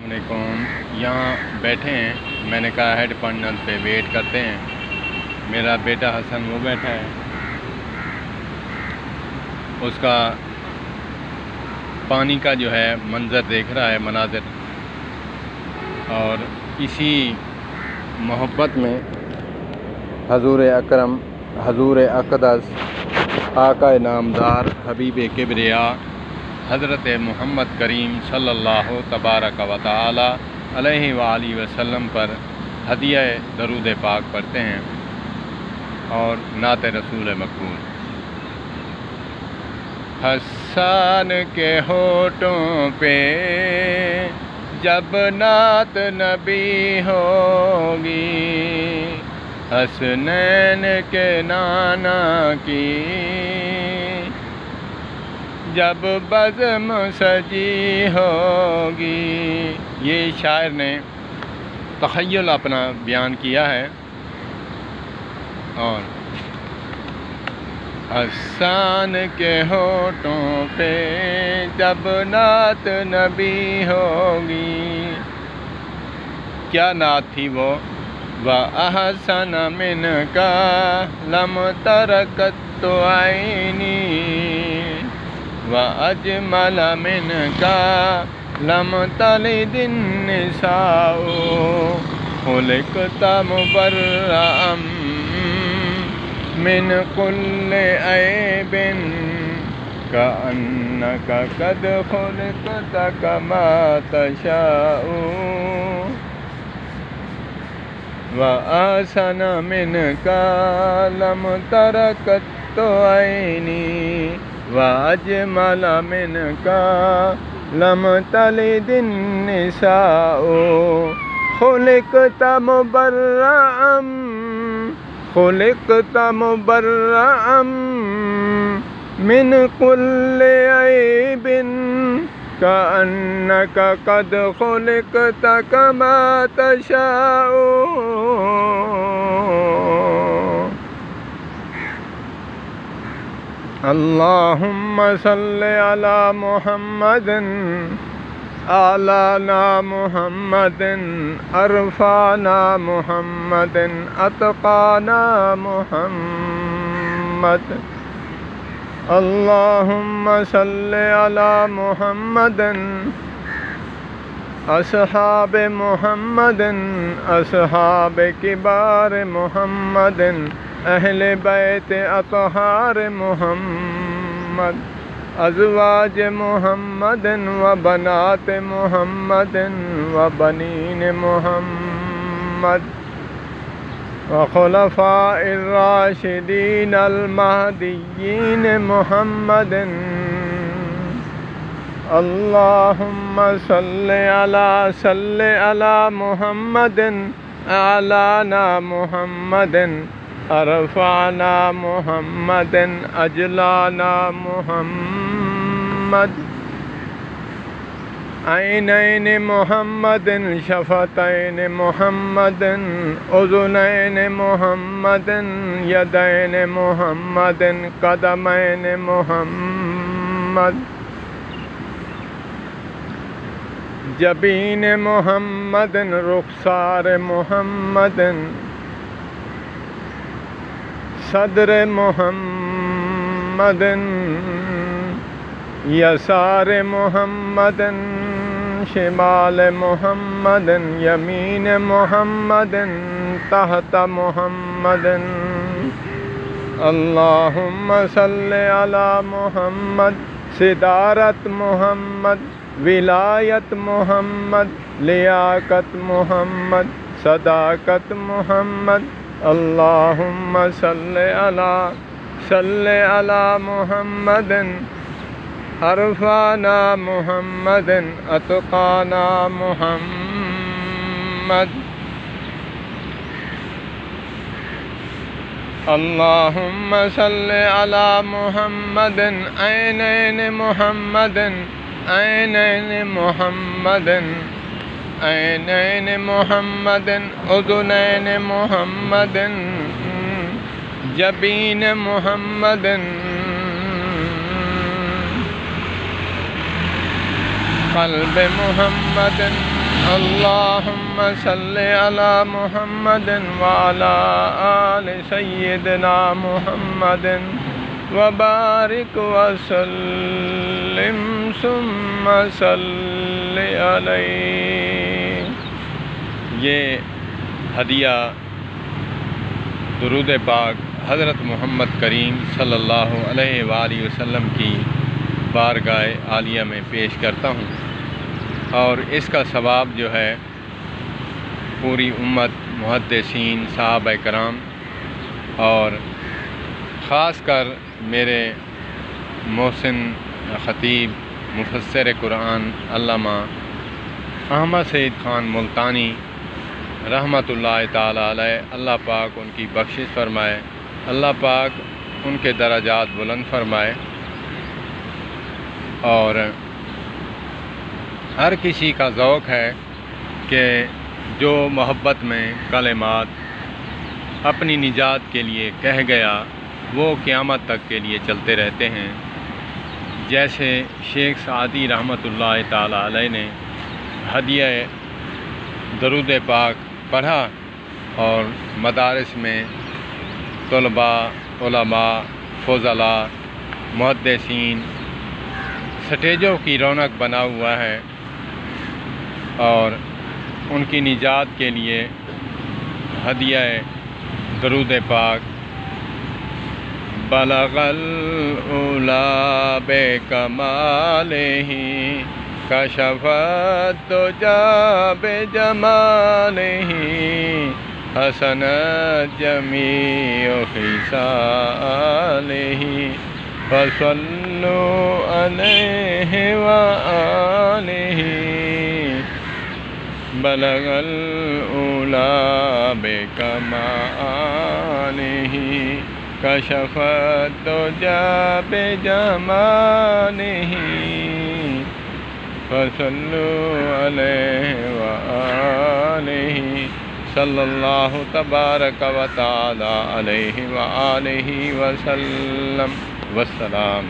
علیکم۔ یہاں بیٹھے ہیں، میں نے کہا ہیڈ پنڈل پہ ویٹ کرتے ہیں۔ میرا بیٹا حسن وہ بیٹھا ہے، اس کا پانی کا جو ہے منظر دیکھ رہا ہے، مناظر، اور اسی محبت میں حضور اکرم، حضور اقدس، آقا نامدار، حبیب کبریا حضرت محمد کریم صلی اللہ تبارک و تعالی علیہ وآلہ وسلم پر ہدیہ درود پاک پڑھتے ہیں اور نعت رسول مقبول۔ حسان کے ہونٹوں پہ جب نعت نبی ہوگی، حسنین کے نانا کی جب بزم سجی ہوگی۔ یہ شاعر نے تخیل اپنا بیان کیا ہے۔ اور حسان کے ہونٹوں پہ جب نعت نبی ہوگی، کیا نعت تھی وہ؟ وَأَحْسَنَ مِنْكَ لَمْ تَرَكَتْ عَيْنِي وَأَجْمَلَ مِنْكَ لَمْ تَلِدِ النِّسَاءُ خُلِقْتَ مُبَرَّأً مِنْ كُلِّ عَيْبٍ كَأَنَّكَ قَدْ خُلِقْتَ كَمَا تَشَاءُ وَأَحْسَنَ مِنْكَ لَمْ تَرَكَتْ عَيْنِي وَأَجْمَلَ مِنْكَ لَمْ تَلِدِ النِّسَاءُ خُلِقْتَ مُبَرَّأً مِنْ كُلِّ عَيْبٍ كَأَنَّكَ قَدْ خُلِقْتَ كَمَا تَشَاءُ۔ اللہم صل علی محمد، اعلانا محمد، ارفعنا محمد، اتقانا محمد۔ اللہم صل علی محمد، اصحاب محمد، اصحاب کبار محمد، اہل بیت اطہار محمد، ازواج محمد و بنات محمد و بنین محمد و خلفاء الراشدین المہدیین محمد۔ اللہم صل علی محمد، اعلانا محمد، ارفعنا محمد، اجلانا محمد، عینین محمد، شفتین محمد، اذنین محمد، یدین محمد، قدمین محمد، جبین محمد، رخسار محمد، صدر محمد، یسار محمد، شمال محمد، یمین محمد، تحت محمد۔ اللہم صل علی محمد، صدارت محمد، ولایت محمد، لیاقت محمد، صداقت محمد۔ اللہم صل علی محمد، ارفعنا محمد، اتقانا محمد۔ اللہم صل علی محمد، عینین محمد، عینین محمد، عینین محمد، اذنین محمد، جبین محمد، قلب محمد، اللهم صل على محمد وعلى آل سيدنا محمد وبارك وسلم ثم صل علیہ۔ یہ ہدیہ درود پاک حضرت محمد کریم صلی اللہ علیہ وآلہ وسلم کی بارگاہ عالیہ میں پیش کرتا ہوں، اور اس کا ثواب جو ہے پوری امت، محدثین، صحابہ کرام اور خاص کر میرے محسن خطیب مفسر قرآن علامہ احمد سعید خان ملتانی رحمۃ اللہ تعالی علیہ، اللہ پاک ان کی بخشش فرمائے، اللہ پاک ان کے درجات بلند فرمائے، اور ہر کسی کا ذوق ہے کہ جو محبت میں کلمات اپنی نجات کے لیے کہہ گیا وہ قیامت تک کے لیے چلتے رہتے ہیں۔ جیسے شیخ سعدی رحمۃ اللہ تعالی علیہ نے ہدیہ درود پاک پڑھا اور مدارس میں طلباء، علماء، فضلاء، محدثین سٹیجوں کی رونق بنا ہوا ہے، اور ان کی نجات کے لیے ہدیہ درود پاک بلغ العلا بکمالہ کشف الدجی بجمالہ حسنت جمیع خصالہ فصلوا علیہ وآلہ بلغ العلا بکمالہ کشف الدجی بجمالہ فصلوا علیہ وآلہ صلی اللہ تبارک و تعالی علیہ وآلہ وسلم، والسلام۔